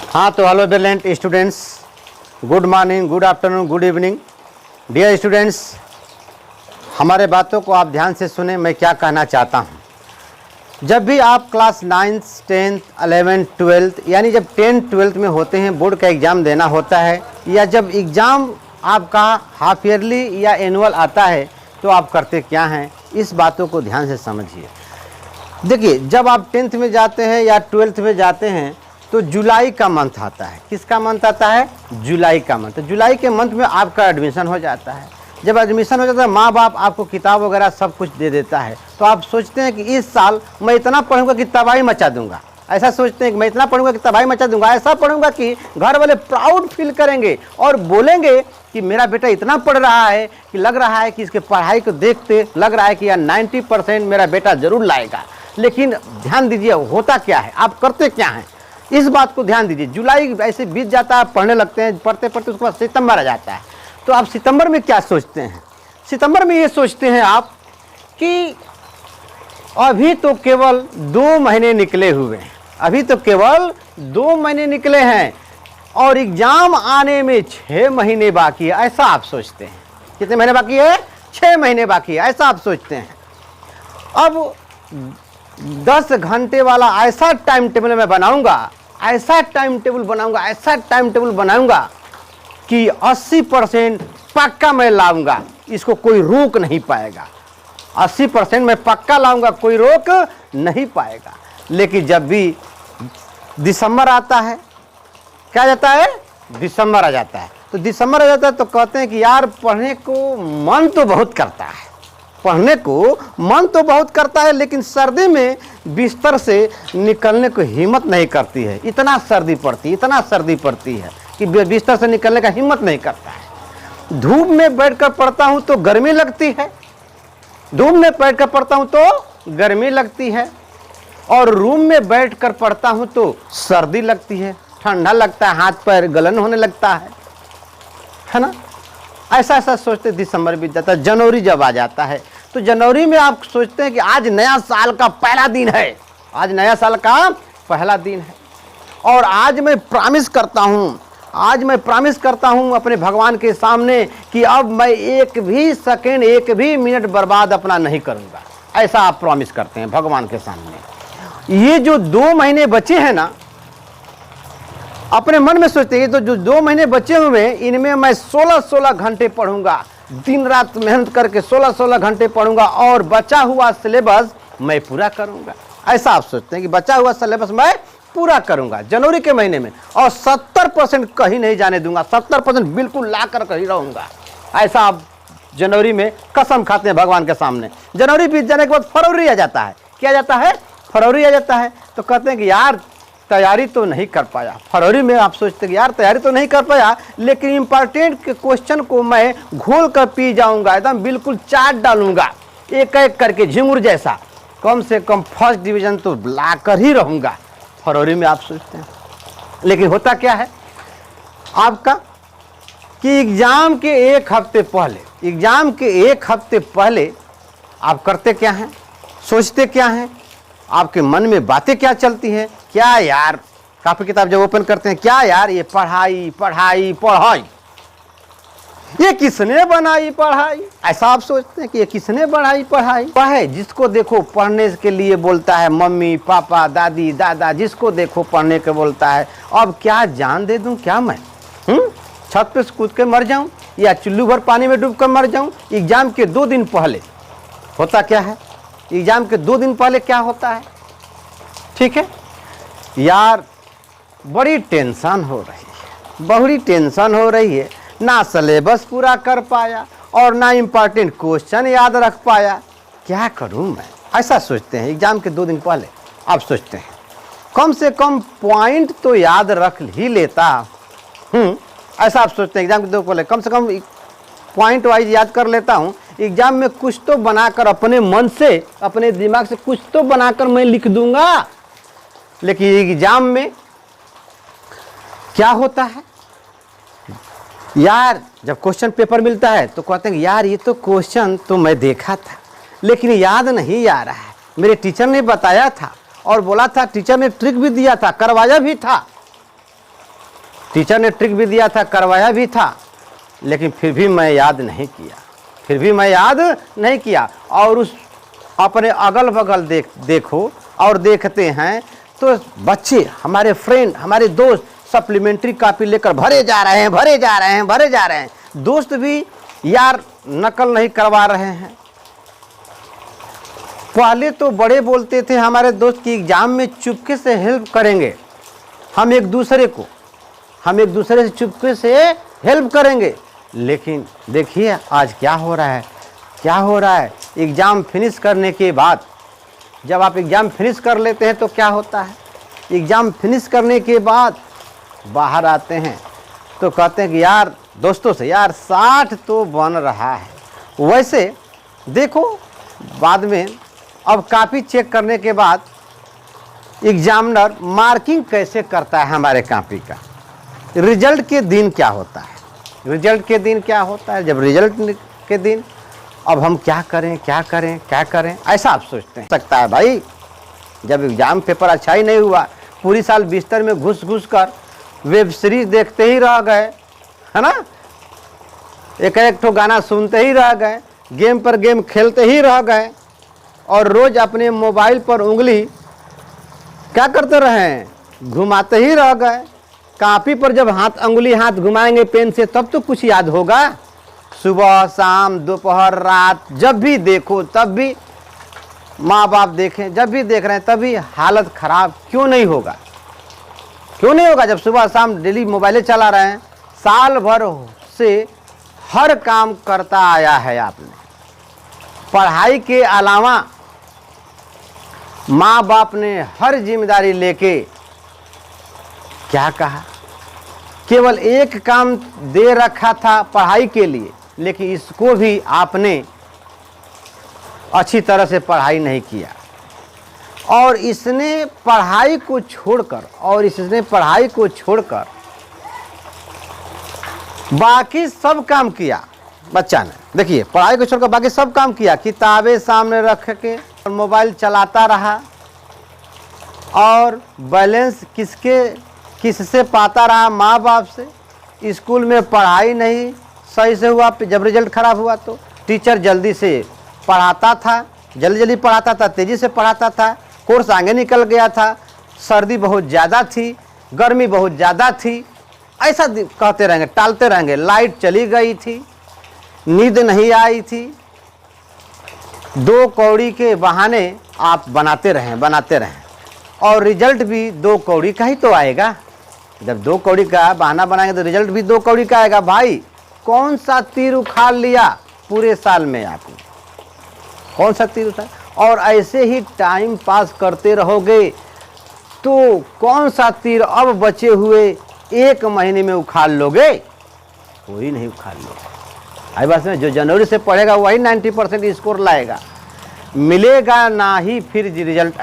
हाँ, तो hello brilliant students, good morning, good afternoon, good evening. Dear students, हमारे बातों को आप ध्यान से सुने। मैं क्या कहना चाहता हूँ, जब भी आप class 9th, 10th, 11th, 12th यानी जब 10th, 12th में होते हैं, बोर्ड का एग्ज़ाम देना होता है, या जब एग्ज़ाम आपका हाफ ईयरली या एनुअल आता है, तो आप करते क्या हैं, इस बातों को ध्यान से समझिए। देखिए, जब आप 10th में जाते हैं या 12th में जाते हैं तो जुलाई का मंथ आता है। किसका मंथ आता है? जुलाई का मंथ। तो जुलाई के मंथ में आपका एडमिशन हो जाता है। जब एडमिशन हो जाता है, माँ बाप आपको किताब वगैरह सब कुछ दे देता है, तो आप सोचते हैं कि इस साल मैं इतना पढ़ूंगा कि तबाही मचा दूंगा। ऐसा सोचते हैं कि मैं इतना पढ़ूंगा कि तबाही मचा दूंगा, ऐसा पढ़ूंगा कि घर वाले प्राउड फील करेंगे और बोलेंगे कि मेरा बेटा इतना पढ़ रहा है कि लग रहा है कि इसके पढ़ाई को देखते लग रहा है कि यार 90% मेरा बेटा ज़रूर लाएगा। लेकिन ध्यान दीजिए, होता क्या है, आप करते क्या हैं, इस बात को ध्यान दीजिए। जुलाई ऐसे बीत जाता है, पढ़ने लगते हैं, पढ़ते पढ़ते उसके बाद सितंबर आ जाता है। तो आप सितंबर में क्या सोचते हैं? सितंबर में ये सोचते हैं आप कि अभी तो केवल 2 महीने निकले हुए हैं, अभी तो केवल 2 महीने निकले हैं और एग्ज़ाम आने में 6 महीने बाकी है। ऐसा आप सोचते हैं। कितने महीने बाकी है? 6 महीने बाकी है, ऐसा आप सोचते हैं। अब 10 घंटे वाला ऐसा टाइम टेबल मैं बनाऊंगा, ऐसा टाइम टेबल बनाऊंगा, ऐसा टाइम टेबल बनाऊंगा कि 80% पक्का मैं लाऊंगा, इसको कोई रोक नहीं पाएगा। 80% मैं पक्का लाऊंगा, कोई रोक नहीं पाएगा। लेकिन जब भी दिसंबर आता है, क्या जाता है? दिसंबर आ जाता है। तो दिसंबर आ जाता है तो कहते हैं कि यार पढ़ने को मन तो बहुत करता है, पढ़ने को मन तो बहुत करता है, लेकिन सर्दी में बिस्तर से निकलने को हिम्मत नहीं करती है। इतना सर्दी पड़ती, इतना सर्दी पड़ती है कि बिस्तर से निकलने का हिम्मत नहीं करता है। धूप में बैठकर पढ़ता हूँ तो गर्मी लगती है, धूप में बैठकर पढ़ता हूँ तो गर्मी लगती है, और रूम में बैठकर पढ़ता हूँ तो सर्दी लगती है, ठंडा लगता है, हाथ पैर गलन होने लगता है ना। ऐसा ऐसा सोचते दिसंबर बीत जाता है। जनवरी जब आ जाता है तो जनवरी में आप सोचते हैं कि आज नया साल का पहला दिन है, आज नया साल का पहला दिन है, और आज मैं प्रॉमिस करता हूँ, आज मैं प्रॉमिस करता हूँ अपने भगवान के सामने कि अब मैं एक भी सेकेंड, एक भी मिनट बर्बाद अपना नहीं करूँगा। ऐसा आप प्रॉमिस करते हैं भगवान के सामने। ये जो 2 महीने बचे हैं ना, अपने मन में सोचते हैं तो जो 2 महीने बचे हुए हैं, इनमें मैं 16-16 घंटे पढ़ूंगा, दिन रात मेहनत करके 16-16 घंटे पढ़ूंगा और बचा हुआ सिलेबस मैं पूरा करूंगा। ऐसा आप सोचते हैं कि बचा हुआ सिलेबस मैं पूरा करूंगा जनवरी के महीने में, और 70% कहीं नहीं जाने दूंगा, 70% बिल्कुल ला कर कहीं रहूंगा। ऐसा आप जनवरी में कसम खाते हैं भगवान के सामने। जनवरी बीत जाने के बाद फरवरी आ जाता है। क्या जाता है? फरवरी आ जाता है। तो कहते हैं कि यार तैयारी तो नहीं कर पाया। फरवरी में आप सोचते हैं कि यार तैयारी तो नहीं कर पाया, लेकिन इम्पॉर्टेंट के क्वेश्चन को मैं घोल कर पी जाऊंगा, एकदम बिल्कुल चाट डालूंगा, एक एक करके झिंगुर जैसा, कम से कम फर्स्ट डिवीज़न तो ला कर ही रहूंगा। फरवरी में आप सोचते हैं। लेकिन होता क्या है आपका कि एग्ज़ाम के 1 हफ्ते पहले, एग्ज़ाम के 1 हफ्ते पहले आप करते क्या हैं, सोचते क्या हैं, आपके मन में बातें क्या चलती हैं? क्या यार, कापी किताब जब ओपन करते हैं, क्या यार ये पढ़ाई पढ़ाई पढ़ाई, ये किसने बनाई पढ़ाई? ऐसा आप सोचते हैं कि ये किसने बनाई पढ़ाई? पढ़े जिसको देखो पढ़ने के लिए बोलता है, मम्मी पापा दादी दादा, जिसको देखो पढ़ने के बोलता है। अब क्या जान दे दूं क्या मैं? छत पे कूद के मर जाऊं या चुल्लू भर पानी में डूब कर मर जाऊं? एग्जाम के 2 दिन पहले होता क्या है, एग्जाम के 2 दिन पहले क्या होता है? ठीक है यार, बड़ी टेंशन हो रही है, बड़ी टेंशन हो रही है, ना सिलेबस पूरा कर पाया और ना इम्पॉर्टेंट क्वेश्चन याद रख पाया, क्या करूं मैं? ऐसा सोचते हैं एग्जाम के 2 दिन पहले। आप सोचते हैं कम से कम पॉइंट तो याद रख ही लेता, ऐसा आप सोचते हैं एग्जाम के 2 दिन पहले कम से कम पॉइंट वाइज याद कर लेता हूं, एग्जाम में कुछ तो बनाकर अपने मन से, अपने दिमाग से कुछ तो बनाकर मैं लिख दूंगा। लेकिन एग्जाम में क्या होता है यार, जब क्वेश्चन पेपर मिलता है तो कहते हैं यार ये तो क्वेश्चन तो मैं देखा था लेकिन याद नहीं आ रहा है, मेरे टीचर ने बताया था और बोला था, टीचर ने ट्रिक भी दिया था, करवाया भी था, टीचर ने ट्रिक भी दिया था, करवाया भी था, लेकिन फिर भी मैं याद नहीं किया। और उस अपने अगल बगल देखो और देखते हैं तो बच्चे, हमारे फ्रेंड, हमारे दोस्त सप्लीमेंट्री कॉपी लेकर भरे जा रहे हैं। दोस्त भी यार नकल नहीं करवा रहे हैं। पहले तो बड़े बोलते थे हमारे दोस्त की एग्जाम में चुपके से हेल्प करेंगे, हम एक दूसरे से चुपके से हेल्प करेंगे। लेकिन देखिए आज क्या हो रहा है। एग्ज़ाम फिनिश करने के बाद, जब आप एग्ज़ाम फिनिश कर लेते हैं तो क्या होता है, एग्ज़ाम फिनिश करने के बाद बाहर आते हैं तो कहते हैं कि यार दोस्तों से यार 60 तो बन रहा है। वैसे देखो बाद में अब कॉपी चेक करने के बाद एग्जामिनर मार्किंग कैसे करता है हमारे कॉपी का। रिजल्ट के दिन क्या होता है, जब रिजल्ट के दिन अब हम क्या करें ऐसा आप सोचते हैं। सकता है भाई जब एग्ज़ाम पेपर अच्छा ही नहीं हुआ, पूरी साल बिस्तर में घुस कर वेब सीरीज देखते ही रह गए, है ना, एक गाना सुनते ही रह गए, गेम पर गेम खेलते ही रह गए और रोज़ अपने मोबाइल पर उंगली क्या करते रहे, घुमाते ही रह गए। कॉपी पर जब अंगुली हाथ घुमाएंगे पेन से तब तो कुछ याद होगा। सुबह शाम दोपहर रात जब भी देखो तब भी माँ बाप देखें, जब भी देख रहे हैं तभी हालत ख़राब क्यों नहीं होगा। जब सुबह शाम डेली मोबाइलें चला रहे हैं, साल भर से हर काम करता आया है आपने, पढ़ाई के अलावा माँ बाप ने हर जिम्मेदारी लेके क्या कहा, केवल एक काम दे रखा था पढ़ाई के लिए, लेकिन इसको भी आपने अच्छी तरह से पढ़ाई नहीं किया और इसने पढ़ाई को छोड़कर बाकी सब काम किया। बच्चा ने देखिए पढ़ाई को छोड़कर बाकी सब काम किया, किताबें सामने रख के और मोबाइल चलाता रहा और बैलेंस किससे पाता रहा, माँ बाप से। स्कूल में पढ़ाई नहीं सही से हुआ, जब रिजल्ट खराब हुआ तो टीचर जल्दी से पढ़ाता था, जल्दी पढ़ाता था, तेज़ी से पढ़ाता था, कोर्स आगे निकल गया था, सर्दी बहुत ज़्यादा थी, गर्मी बहुत ज़्यादा थी, ऐसा कहते रहेंगे, टालते रहेंगे। लाइट चली गई थी, नींद नहीं आई थी, 2 कौड़ी के बहाने आप बनाते रहें और रिजल्ट भी 2 कौड़ी का ही तो आएगा। जब 2 कौड़ी का बहाना बनाएंगे तो रिजल्ट भी 2 कौड़ी का आएगा। भाई कौन सा तीर उखाड़ लिया पूरे साल में आपने, कौन सा तीर उखाड़, और ऐसे ही टाइम पास करते रहोगे तो कौन सा तीर अब बचे हुए 1 महीने में उखाड़ लोगे, कोई नहीं उखाड़ लोगे। आई बात में जो जनवरी से पढ़ेगा वही 90% स्कोर लाएगा। मिलेगा ना ही फिर रिजल्ट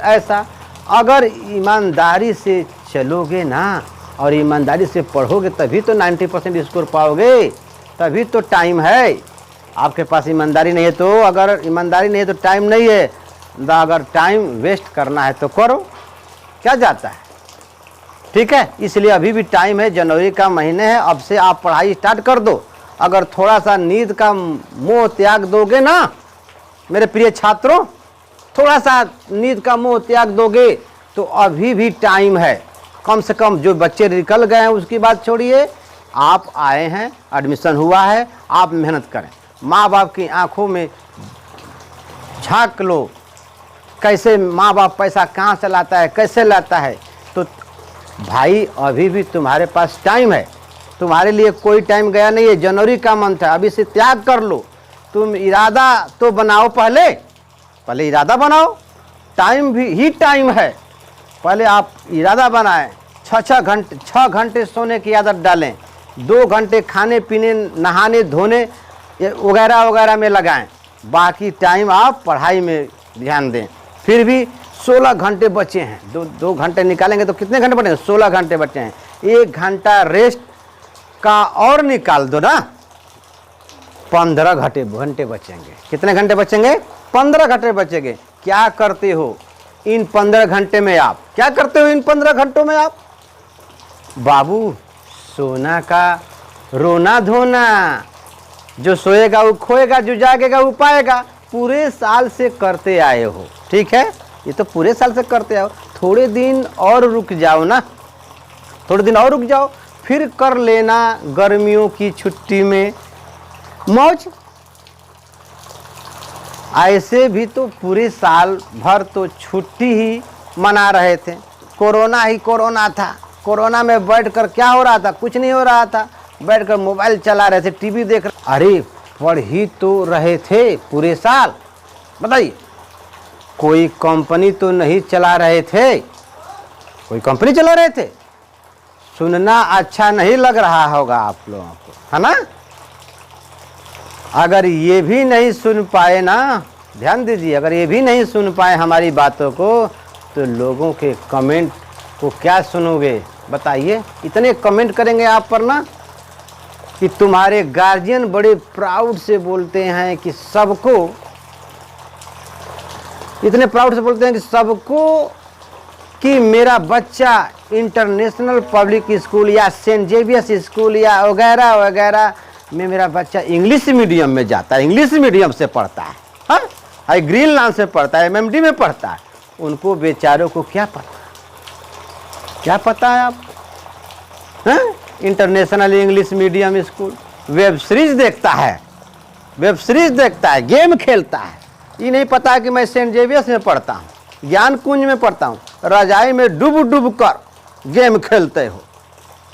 ऐसा अगर ईमानदारी से चलोगे ना और ईमानदारी से पढ़ोगे तभी तो 90% स्कोर पाओगे, तभी तो टाइम है आपके पास। ईमानदारी नहीं है तो, अगर ईमानदारी नहीं है तो टाइम नहीं है, अगर टाइम वेस्ट करना है तो करो, क्या जाता है, ठीक है। इसलिए अभी भी टाइम है, जनवरी का महीने है, अब से आप पढ़ाई स्टार्ट कर दो। अगर थोड़ा सा नींद का मोह त्याग दोगे ना मेरे प्रिय छात्रों, थोड़ा सा नींद का मोह त्याग दोगे तो अभी भी टाइम है। कम से कम जो बच्चे निकल गए हैं उसकी बात छोड़िए, आप आए हैं, एडमिशन हुआ है, आप मेहनत करें। माँ बाप की आंखों में झांक लो, कैसे माँ बाप पैसा कहाँ से लाता है, कैसे लाता है। तो भाई अभी भी तुम्हारे पास टाइम है, तुम्हारे लिए कोई टाइम गया नहीं है। जनवरी का मंथ है, अभी से त्याग कर लो। तुम इरादा तो बनाओ, पहले इरादा बनाओ, टाइम भी ही टाइम है, पहले आप इरादा बनाएं। 6 घंटे सोने की आदत डालें, 2 घंटे खाने पीने नहाने धोने वगैरह में लगाएं, बाकी टाइम आप पढ़ाई में ध्यान दें। फिर भी 16 घंटे बचे हैं, 2 घंटे निकालेंगे तो कितने घंटे बचे हैं, 16 घंटे बचे हैं। 1 घंटा रेस्ट का और निकाल दो ना, 15 घंटे बचेंगे। कितने घंटे बचेंगे, 15 घंटे बचेंगे। क्या करते हो इन 15 घंटे में आप क्या करते हो? इन 15 घंटों में आप बाबू सोना का रोना धोना, जो सोएगा वो खोएगा, जो जागेगा वो पाएगा, पूरे साल से करते आए हो। ठीक है, ये तो पूरे साल से करते आओ। थोड़े दिन और रुक जाओ ना, थोड़े दिन और रुक जाओ, फिर कर लेना गर्मियों की छुट्टी में मौज। ऐसे भी तो पूरे साल भर तो छुट्टी ही मना रहे थे, कोरोना ही कोरोना था। कोरोना में बैठकर क्या हो रहा था? कुछ नहीं हो रहा था, बैठकर मोबाइल चला रहे थे, टीवी देख रहे। अरे पढ़ ही तो रहे थे पूरे साल। बताइए, कोई कंपनी तो नहीं चला रहे थे? कोई कंपनी चला रहे थे? सुनना अच्छा नहीं लग रहा होगा आप लोगों को, है ना? अगर ये भी नहीं सुन पाए ना, ध्यान दीजिए, अगर ये भी नहीं सुन पाए हमारी बातों को, तो लोगों के कमेंट को क्या सुनोगे? बताइए। इतने कमेंट करेंगे आप पर ना कि तुम्हारे गार्जियन बड़े प्राउड से बोलते हैं कि सबको, इतने प्राउड से बोलते हैं कि सबको, कि मेरा बच्चा इंटरनेशनल पब्लिक स्कूल या सेंट जेवियर्स स्कूल या वगैरह वगैरह में मेरा बच्चा इंग्लिश मीडियम में जाता है, इंग्लिश मीडियम से पढ़ता है, हाँ, ग्रीन लैंड से पढ़ता है, MMD में पढ़ता है। उनको बेचारों को क्या पता, क्या पता है आप? हैं? International English medium school web series देखता है, वेब सीरीज देखता है, गेम खेलता है। ये नहीं पता है कि मैं सेंट जेवियर्स में पढ़ता हूँ, ज्ञान कुंज में पढ़ता हूँ, रजाई में डूब डूब कर गेम खेलते हो।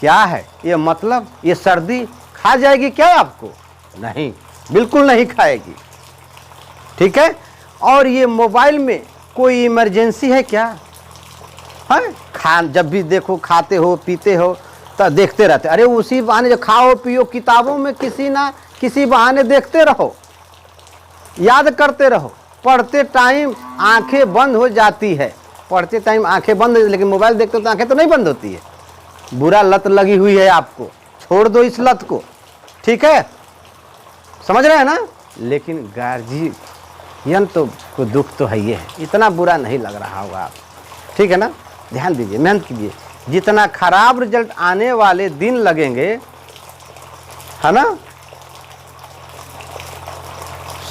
क्या है ये मतलब? ये सर्दी खा जाएगी क्या आपको? नहीं, बिल्कुल नहीं खाएगी। ठीक है। और ये मोबाइल में कोई इमरजेंसी है क्या? हाँ, जब भी देखो खाते हो पीते हो तो देखते रहते। अरे उसी बहाने जो खाओ पियो, किताबों में किसी ना किसी बहाने देखते रहो, याद करते रहो। पढ़ते टाइम आंखें बंद हो जाती है, पढ़ते टाइम आंखें बंद हो, लेकिन मोबाइल देखते हो तो आंखें तो नहीं बंद होती है। बुरा लत लगी हुई है आपको, छोड़ दो इस लत को। ठीक है, समझ रहे हैं ना? लेकिन गार्जियन तो को दुख तो है, ये है, इतना बुरा नहीं लग रहा होगा आप। ठीक है ना? ध्यान दीजिए, मेहनत कीजिए। जितना खराब रिजल्ट आने वाले दिन लगेंगे, है ना,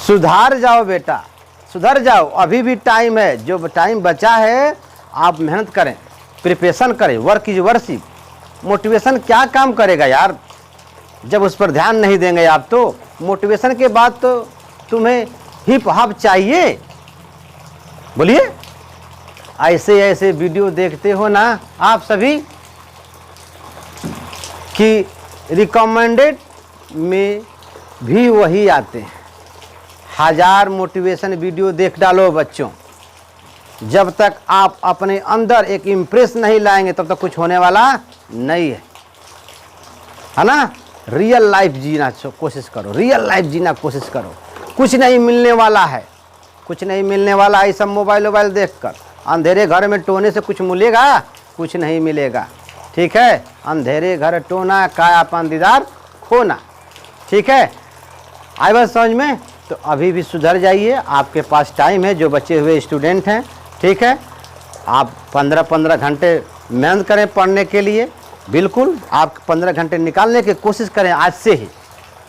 सुधार जाओ बेटा, सुधर जाओ, अभी भी टाइम है। जो टाइम बचा है आप मेहनत करें, प्रिपरेशन करें, वर्क इज वर्शिप। मोटिवेशन क्या काम करेगा यार, जब उस पर ध्यान नहीं देंगे आप तो। मोटिवेशन के बाद तो तुम्हें हिप हॉप चाहिए। बोलिए, ऐसे ऐसे वीडियो देखते हो ना आप सभी कि रिकमेंडेड में भी वही आते हैं। 1000 मोटिवेशन वीडियो देख डालो बच्चों, जब तक आप अपने अंदर एक इम्प्रेस नहीं लाएंगे तब तक कुछ होने वाला नहीं है ना? रियल लाइफ जीना कोशिश करो, रियल लाइफ जीना कोशिश करो। कुछ नहीं मिलने वाला है, कुछ नहीं मिलने वाला है। सब मोबाइल वोबाइल देखकर अंधेरे घर में टोने से कुछ मिलेगा? कुछ नहीं मिलेगा। ठीक है, अंधेरे घर टोना, कायापन दीदार खोना। ठीक है, आई बात समझ में? तो अभी भी सुधर जाइए, आपके पास टाइम है। जो बचे हुए स्टूडेंट हैं, ठीक है, आप 15-15 घंटे मेहनत करें पढ़ने के लिए। बिल्कुल, आप 15 घंटे निकालने की कोशिश करें आज से ही,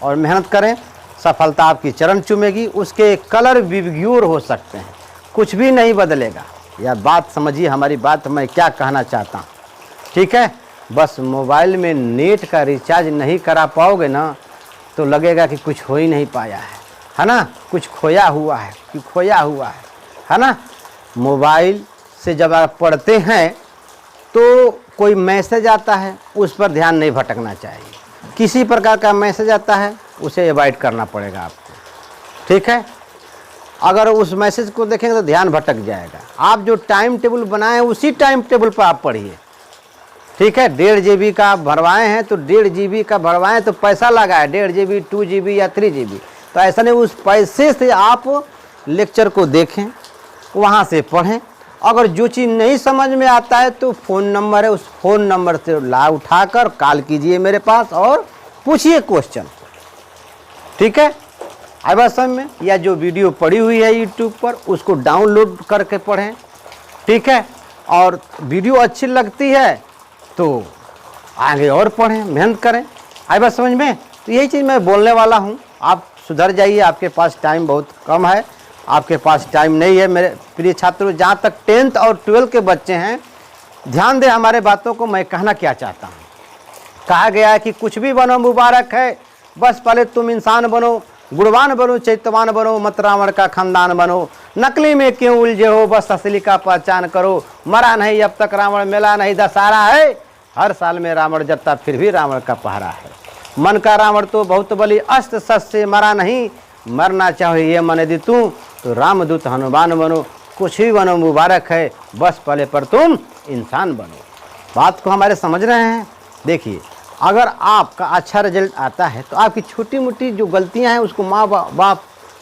और मेहनत करें। सफलता आपकी चरण चूमेगी। उसके कलर विग्योर हो सकते हैं, कुछ भी नहीं बदलेगा। यह बात समझिए, हमारी बात मैं क्या कहना चाहता हूँ। ठीक है, बस मोबाइल में नेट का रिचार्ज नहीं करा पाओगे ना, तो लगेगा कि कुछ हो ही नहीं पाया है ना? कुछ खोया हुआ है, कि खोया हुआ है ना? मोबाइल से जब आप पढ़ते हैं तो कोई मैसेज आता है, उस पर ध्यान नहीं भटकना चाहिए। किसी प्रकार का मैसेज आता है, उसे अवॉइड करना पड़ेगा आपको। ठीक है, अगर उस मैसेज को देखेंगे तो ध्यान भटक जाएगा। आप जो टाइम टेबल बनाए हैं उसी टाइम टेबल पर आप पढ़िए। ठीक है, 1.5 GB का आप भरवाए हैं तो 1.5 GB का भरवाएं तो पैसा लगा है, 1.5 GB, 2 GB या 3 GB। तो ऐसा नहीं, उस पैसे से आप लेक्चर को देखें, वहाँ से पढ़ें। अगर जो चीज़ नहीं समझ में आता है तो फ़ोन नंबर है, उस फ़ोन नंबर से ला उठाकर कॉल कीजिए मेरे पास और पूछिए क्वेश्चन। ठीक है, आई बात समझ में? या जो वीडियो पड़ी हुई है यूट्यूब पर, उसको डाउनलोड करके पढ़ें। ठीक है। और वीडियो अच्छी लगती है तो आगे और पढ़ें, मेहनत करें। आई बात समझ में? तो यही चीज़ मैं बोलने वाला हूँ। आप सुधर जाइए, आपके पास टाइम बहुत कम है, आपके पास टाइम नहीं है। मेरे प्रिय छात्रों, जहाँ तक 10th और 12th के बच्चे हैं, ध्यान दें हमारे बातों को। मैं कहना क्या चाहता हूँ, कहा गया है कि कुछ भी बनो मुबारक है, बस पहले तुम इंसान बनो, गुणवान बनो, चैत्यवान बनो, मत रावण का खानदान बनो। नकली में क्यों उलझे हो, बस असली का पहचान करो। मरा नहीं अब तक रावण, मेला नहीं दशहरा है, हर साल में रावण जरता फिर भी रावण का पहरा है। मन का रावण तो बहुत बली, अस्त्र शस्त्र से मरा नहीं, मरना चाहो ये मन यदि तू, तो रामदूत हनुमान बनो। कुछ भी बनो मुबारक है, बस पहले पर तुम इंसान बनो। बात को हमारे समझ रहे हैं? देखिए, अगर आपका अच्छा रिजल्ट आता है तो आपकी छोटी मोटी जो गलतियां हैं उसको माँ बाप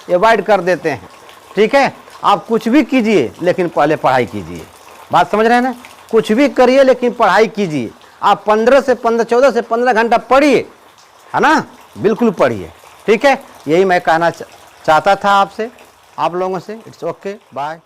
अवॉइड कर देते हैं। ठीक है, आप कुछ भी कीजिए लेकिन पहले पढ़ाई कीजिए। बात समझ रहे हैं ना? कुछ भी करिए लेकिन पढ़ाई कीजिए। आप 14 से 15 घंटा पढ़िए, है ना, बिल्कुल पढ़िए। ठीक है, यही मैं कहना चाहता था आपसे, आप लोगों से। It's okay, bye.